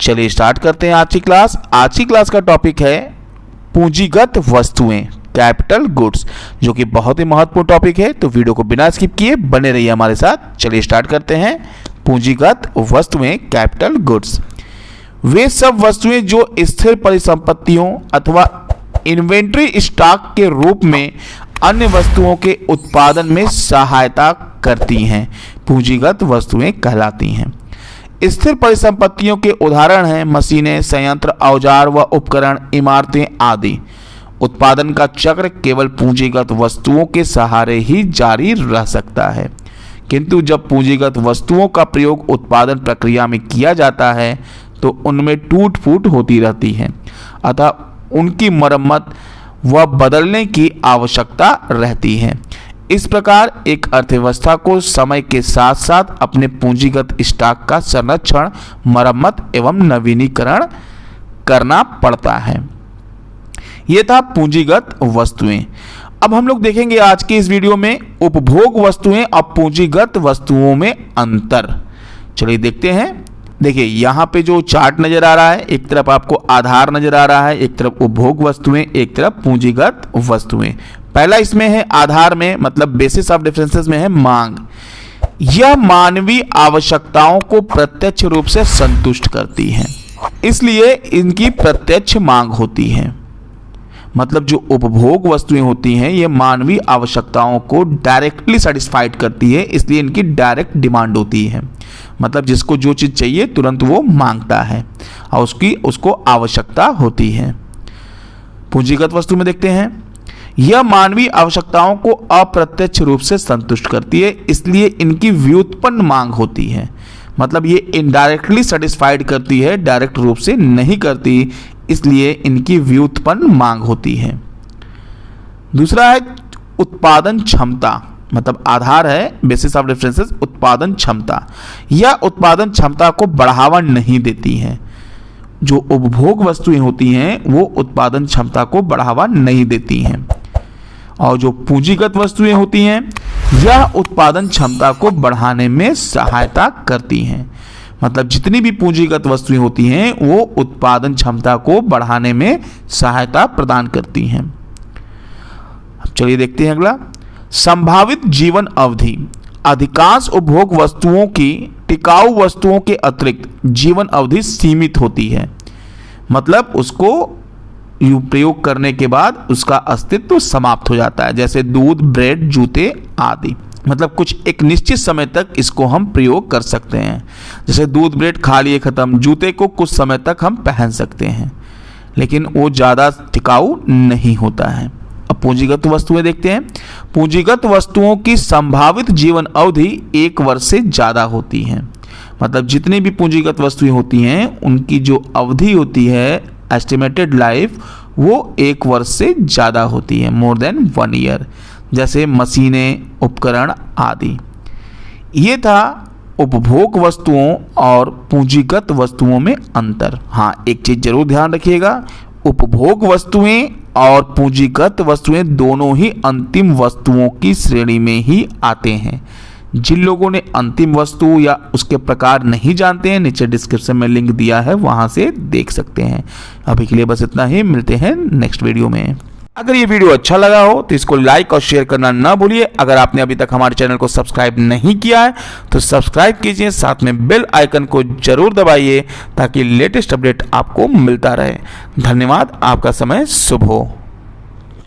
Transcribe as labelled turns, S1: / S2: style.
S1: चलिए स्टार्ट करते हैं आज की क्लास। आज की क्लास का टॉपिक है पूंजीगत वस्तुएं, कैपिटल गुड्स, जो कि बहुत ही महत्वपूर्ण टॉपिक है। तो वीडियो को बिना स्किप किए बने रहिए हमारे साथ। चलिए स्टार्ट करते हैं। पूंजीगत वस्तुएं, कैपिटल गुड्स, वे सब वस्तुएं जो स्थिर परिसंपत्तियों अथवा इन्वेंट्री स्टॉक के रूप में अन्य वस्तुओं के उत्पादन में सहायता करती हैं, पूंजीगत वस्तुएं कहलाती हैं। स्थिर परिसंपत्तियों के उदाहरण हैं मशीनें, संयंत्र, औजार व उपकरण, इमारतें आदि। उत्पादन का चक्र केवल पूंजीगत वस्तुओं के सहारे ही जारी रह सकता है, किंतु जब पूंजीगत वस्तुओं का प्रयोग उत्पादन प्रक्रिया में किया जाता है तो उनमें टूट फूट होती रहती है, अतः उनकी मरम्मत व बदलने की आवश्यकता रहती है। इस प्रकार एक अर्थव्यवस्था को समय के साथ साथ अपने पूंजीगत स्टॉक का संरक्षण, मरम्मत एवं नवीनीकरण करना पड़ता है। यह था पूंजीगत वस्तुएं। अब हम लोग देखेंगे आज के इस वीडियो में उपभोग वस्तुएं और पूंजीगत वस्तुओं में अंतर। चलिए देखते हैं। देखिए यहाँ पे जो चार्ट नजर आ रहा है, एक तरफ आपको आधार नजर आ रहा है, एक तरफ उपभोग वस्तुएं, एक तरफ पूंजीगत वस्तुएं। पहला इसमें है आधार में, मतलब बेसिस ऑफ डिफरेंसेस में है मांग। यह मानवीय आवश्यकताओं को प्रत्यक्ष रूप से संतुष्ट करती है, इसलिए इनकी प्रत्यक्ष मांग होती है। मतलब जो उपभोग वस्तुएं होती हैं ये मानवीय आवश्यकताओं को डायरेक्टली सेटिस्फाइड करती है, इसलिए इनकी डायरेक्ट डिमांड होती है। मतलब जिसको जो चीज़ चाहिए तुरंत वो मांगता है और उसको आवश्यकता होती है। पूंजीगत वस्तु में देखते हैं, यह मानवीय आवश्यकताओं को अप्रत्यक्ष रूप से संतुष्ट करती है, इसलिए इनकी व्युत्पन्न मांग होती है। मतलब ये इनडायरेक्टली सेटिस्फाइड करती है, डायरेक्ट रूप से नहीं करती, इसलिए इनकी व्युत्पन्न मांग होती है। दूसरा है उत्पादन क्षमता, मतलब आधार है बेसिस ऑफ डिफरेंसेस, उत्पादन क्षमता। यह उत्पादन क्षमता को बढ़ावा नहीं देती है। जो उपभोग वस्तुएं होती हैं वो उत्पादन क्षमता को बढ़ावा नहीं देती हैं, और जो पूंजीगत वस्तुएं होती हैं यह उत्पादन क्षमता को बढ़ाने में सहायता करती हैं। मतलब जितनी भी पूंजीगत वस्तुएं होती हैं वो उत्पादन क्षमता को बढ़ाने में सहायता प्रदान करती हैं। अब चलिए देखते हैं अगला, संभावित जीवन अवधि। अधिकांश उपभोग वस्तुओं की टिकाऊ वस्तुओं के अतिरिक्त जीवन अवधि सीमित होती है। मतलब उसको प्रयोग करने के बाद उसका अस्तित्व समाप्त हो जाता है, जैसे दूध, ब्रेड, जूते आदि। मतलब कुछ एक निश्चित समय तक इसको हम प्रयोग कर सकते हैं। जैसे दूध, ब्रेड खा लिए खत्म, जूते को कुछ समय तक हम पहन सकते हैं, लेकिन वो ज़्यादा टिकाऊ नहीं होता है। अब पूंजीगत वस्तुएं देखते हैं। पूंजीगत वस्तुओं की संभावित जीवन अवधि 1 वर्ष से ज़्यादा होती है। मतलब जितनी भी पूंजीगत वस्तुएं होती हैं उनकी जो अवधि होती है, एस्टिमेटेड लाइफ, वो 1 वर्ष से ज़्यादा होती है, मोर देन 1 ईयर। जैसे मशीनें, उपकरण आदि। ये था उपभोग वस्तुओं और पूंजीगत वस्तुओं में अंतर। हाँ, एक चीज़ जरूर ध्यान रखिएगा, उपभोग वस्तुएं और पूंजीगत वस्तुएं दोनों ही अंतिम वस्तुओं की श्रेणी में ही आते हैं। जिन लोगों ने अंतिम वस्तु या उसके प्रकार नहीं जानते हैं, नीचे डिस्क्रिप्शन में लिंक दिया है, वहां से देख सकते हैं। अभी के लिए बस इतना ही, मिलते हैं नेक्स्ट वीडियो में। अगर ये वीडियो अच्छा लगा हो तो इसको लाइक और शेयर करना ना भूलिए। अगर आपने अभी तक हमारे चैनल को सब्सक्राइब नहीं किया है तो सब्सक्राइब कीजिए, साथ में बेल आइकन को जरूर दबाइए ताकि लेटेस्ट अपडेट आपको मिलता रहे। धन्यवाद, आपका समय शुभ हो।